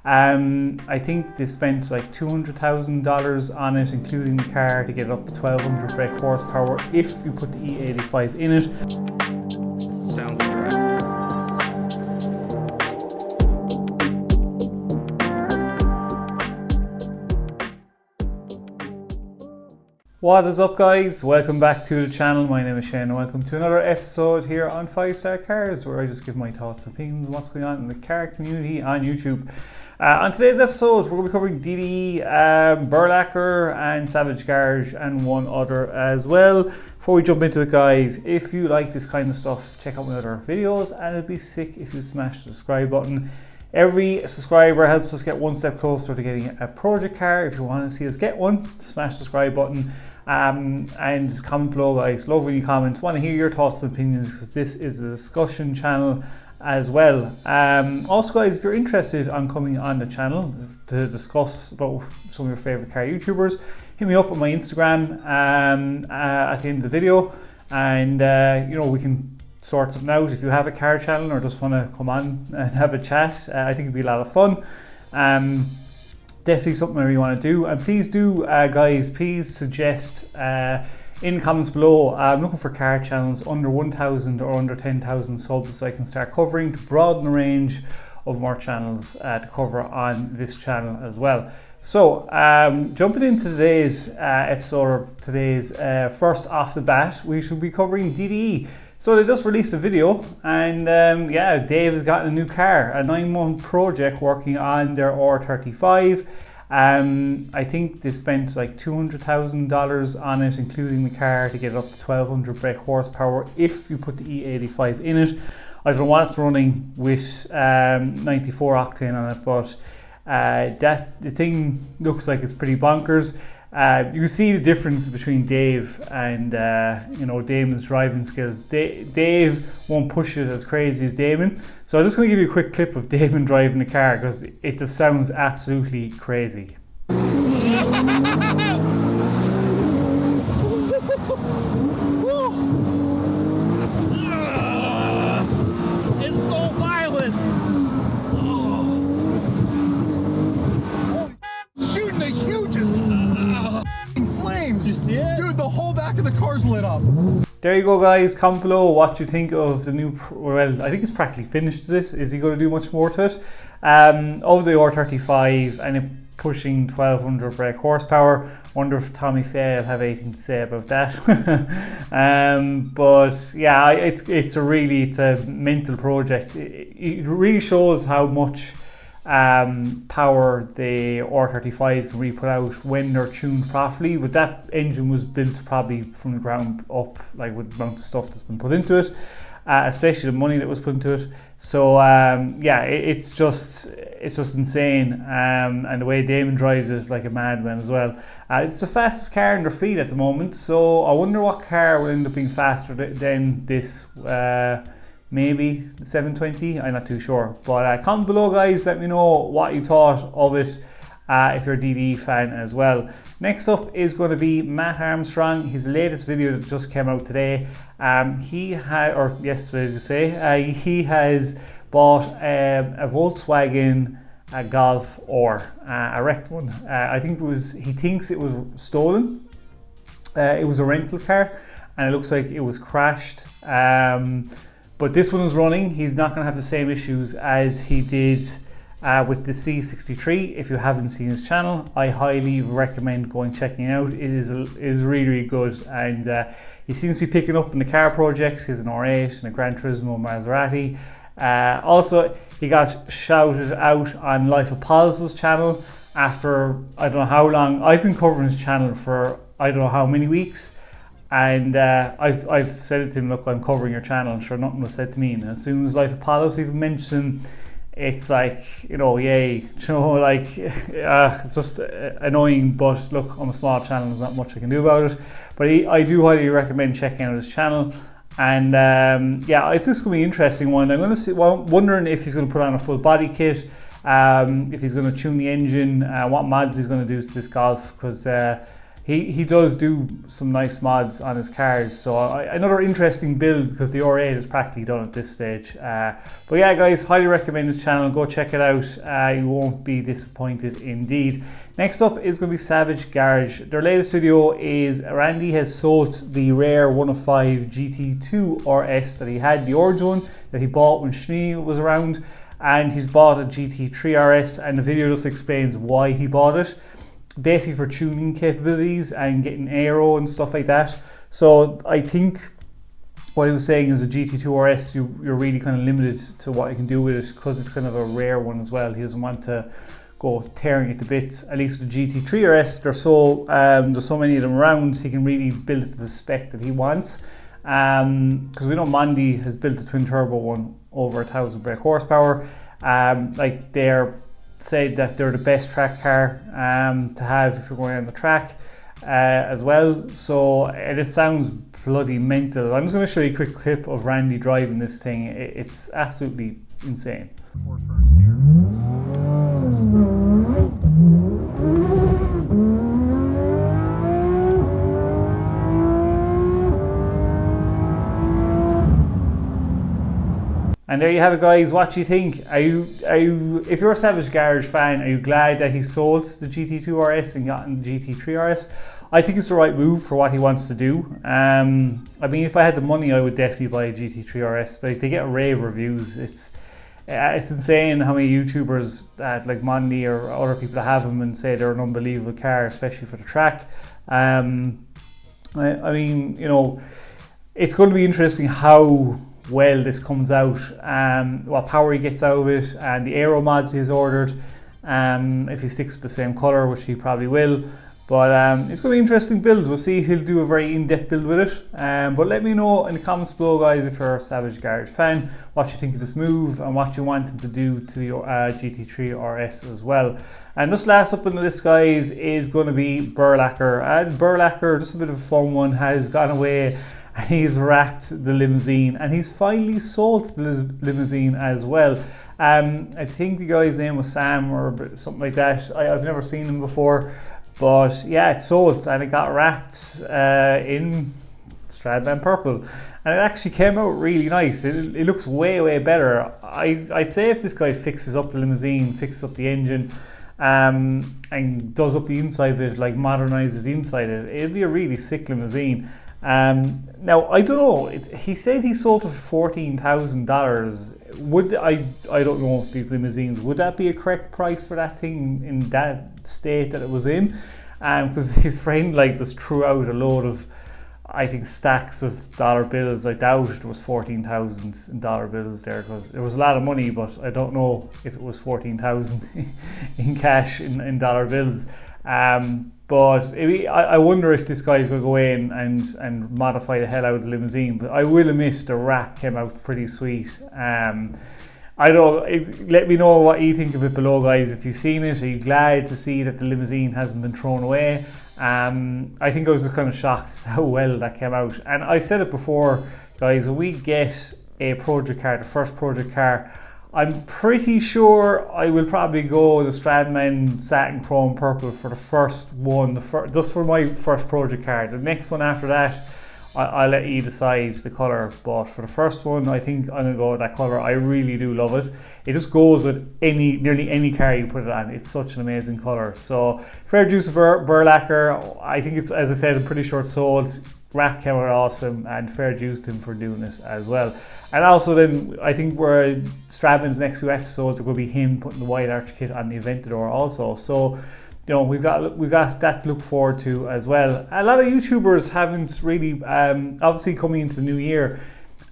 I think they spent like $200,000 on it, including the car, to get it up to 1200 brake horsepower if you put the E85 in it. Sounds like right. What is up, guys? Welcome back to the channel. My name is Shane and welcome to another episode here on 5-Star Cars, where I just give my thoughts and opinions on what's going on in the car community on YouTube. On today's episode, we're going to be covering DD, Burlacker and Savage Garage and one other as well. Before we jump into it, guys, if you like this kind of stuff, check out my other videos, and it'd be sick if you smash the subscribe button. Every subscriber helps us get one step closer to getting a project car. If you want to see us get one, smash the subscribe button. And comment below, guys. Love when you comment. Want to hear your thoughts and opinions, because this is a discussion channel as well. Also, guys, if you're interested on coming on the channel to discuss about some of your favorite car YouTubers, hit me up on my Instagram at the end of the video, and you know, we can sort something out. If you have a car channel or just want to come on and have a chat, I think it'd be a lot of fun. Definitely something that you want to do, and please do, guys, please suggest in the comments below. I'm looking for car channels under 1,000 or under 10,000 subs, so I can start covering, to broaden the range of more channels to cover on this channel as well. So jumping into today's episode, or today's first off the bat, we should be covering DDE. So they just released a video, and yeah, Dave has gotten a new car, a 9-month project working on their R35. I think they spent like $200,000 on it, including the car, to get it up to 1200 brake horsepower if you put the E85 in it. I don't know what it's running with 94 octane on it, but the thing looks like it's pretty bonkers. You can see the difference between Dave and you know, Damon's driving skills. Dave won't push it as crazy as Damon, so I'm just going to give you a quick clip of Damon driving the car, because it just sounds absolutely crazy. It's so violent. Shooting the hugest flames. You see it? Dude, the whole back of the car's lit up. There you go, guys. Comment below what you think of the new, well, I think it's practically finished. Is he going to do much more to it? Of the R35, and it pushing 1200 brake horsepower. Wonder if Tommy Faye will have anything to say about that. But yeah, it's a mental project. It really shows how much power the R35s can really put out when they're tuned properly. But that engine was built probably from the ground up, like with the amount of stuff that's been put into it, especially the money that was put into it. So yeah, it's just insane, and the way Damon drives it like a madman as well. It's the fastest car in their fleet at the moment, so I wonder what car will end up being faster than this. Maybe the 720, I'm not too sure. But comment below, guys, let me know what you thought of it, if you're a DD fan as well. Next up is going to be Matt Armstrong. His latest video that just came out today. He had, or yesterday as you say, he has bought a Volkswagen Golf, or a wrecked one. I think he thinks it was stolen. It was a rental car, and it looks like it was crashed. But this one is running. He's not going to have the same issues as he did with the C63. If you haven't seen his channel, I highly recommend going checking it out. It is really, really good, and he seems to be picking up in the car projects. He has an R8 and a Gran Turismo Maserati. Also, he got shouted out on Life of Paul's channel after I don't know how long. I've been covering his channel for I don't know how many weeks. And I've said it to him, look, I'm covering your channel, and sure, nothing was said to me. And as soon as Life of Apollos even mentioned, it's like, you know, yay, you know, like, it's just annoying. But look, I'm a small channel, there's not much I can do about it. But I do highly recommend checking out his channel. And yeah, it's just going to be an interesting one. I'm going to see, wondering if he's going to put on a full body kit, if he's going to tune the engine, what mods he's going to do to this Golf, because he does do some nice mods on his cars. So another interesting build, because the R8 is practically done at this stage. But yeah, guys, highly recommend this channel. Go check it out. You won't be disappointed indeed. Next up is going to be Savage Garage. Their latest video is Randy has sold the rare 105 GT2 RS that he had, the orange one that he bought when Schnee was around, and he's bought a GT3 RS, and the video just explains why he bought it. Basically for tuning capabilities and getting aero and stuff like that. So I think what he was saying is a GT2 RS, you're really kind of limited to what you can do with it, because it's kind of a rare one as well. He doesn't want to go tearing it to bits. At least with the GT3 RS, there's so many of them around, he can really build it to the spec that he wants. Because we know Mondi has built a twin turbo one over 1,000 brake horsepower. Like they're said that they're the best track car to have if you're going on the track as well. So, and it sounds bloody mental. I'm just going to show you a quick clip of Randy driving this thing. It's absolutely insane. And there you have it, guys. What do you think? Are you, if you're a Savage Garage fan, are you glad that he sold the GT2 RS and got in the GT3 RS? I think it's the right move for what he wants to do. I mean, if I had the money, I would definitely buy a GT3 RS. Like, they get rave reviews. It's insane how many YouTubers like Mondi or other people that have them and say they're an unbelievable car, especially for the track. I mean, you know, it's going to be interesting how well this comes out, what power he gets out of it, and the aero mods he's ordered, if he sticks with the same colour, which he probably will. But it's going to be an interesting build. We'll see if he'll do a very in-depth build with it. But let me know in the comments below, guys, if you're a Savage Garage fan, what you think of this move and what you want him to do to your GT3 RS as well. And this last up on the list, guys, is going to be Burlacker. And Burlacker, just a bit of a fun one, has gone away and he's wrapped the limousine, and he's finally sold the limousine as well. I think the guy's name was Sam or something like that. I've never seen him before, but yeah, it's sold and it got wrapped in Stradman purple, and it actually came out really nice. It looks way better. I'd say if this guy fixes up the limousine, fixes up the engine, and does up the inside of it, like modernizes the inside of it, it'll be a really sick limousine. Now I don't know. He said he sold it for $14,000. Would I don't know if these limousines, would that be a correct price for that thing in that state that it was in? Because his friend like just threw out a load of, I think, stacks of dollar bills. I doubt it was 14,000 dollar bills there, because it was a lot of money, but I don't know if it was 14,000 in cash in dollar bills. But I wonder if this guy is going to go in and modify the hell out of the limousine. But I will admit the wrap came out pretty sweet. I don't. Let me know what you think of it below, guys. If you've seen it, are you glad to see that the limousine hasn't been thrown away? I think I was just kind of shocked how well that came out. And I said it before, guys, when we get a project car, the first project car, I'm pretty sure I will probably go the Stradman satin chrome purple for the first one, just for my first project car. The next one after that, I'll let you decide the colour, but for the first one, I think I'm going to go with that colour. I really do love it. It just goes with nearly any car you put it on. It's such an amazing colour. So fair dues to Burlacker. I think it's, as I said, I'm pretty sure it's sold. Wrap came out awesome, and fair dues to him for doing it as well. And also then, I think we're Stradman's next few episodes are going to be him putting the wide arch kit on the Aventador also. So, you know, we've got that to look forward to as well. A lot of YouTubers haven't really, obviously coming into the new year,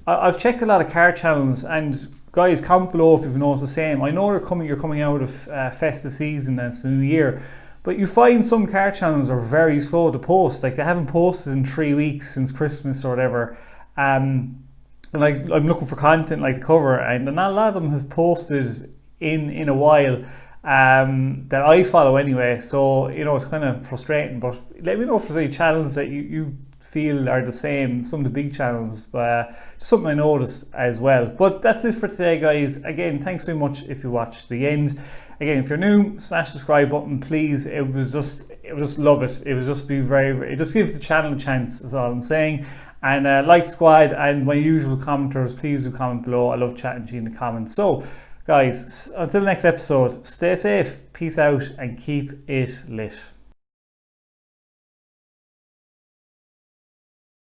I've checked a lot of car channels, and guys, comment below if you've noticed the same. I know you're coming out of festive season and it's the new year, but you find some car channels are very slow to post. Like, they haven't posted in 3 weeks since Christmas or whatever. Like, I'm looking for content like the cover, and not a lot of them have posted in a while that I follow anyway. So, you know, it's kind of frustrating. But let me know if there's any channels that you feel are the same, some of the big channels, but just something I noticed as well. But that's it for today, guys. Again, thanks very much if you watched the end. Again, if you're new, smash the subscribe button, please. It was just love it. It was just be very, just give the channel a chance, is all I'm saying. And like squad and my usual commenters, please do comment below. I love chatting to you in the comments. So guys, until the next episode, stay safe, peace out, and keep it lit.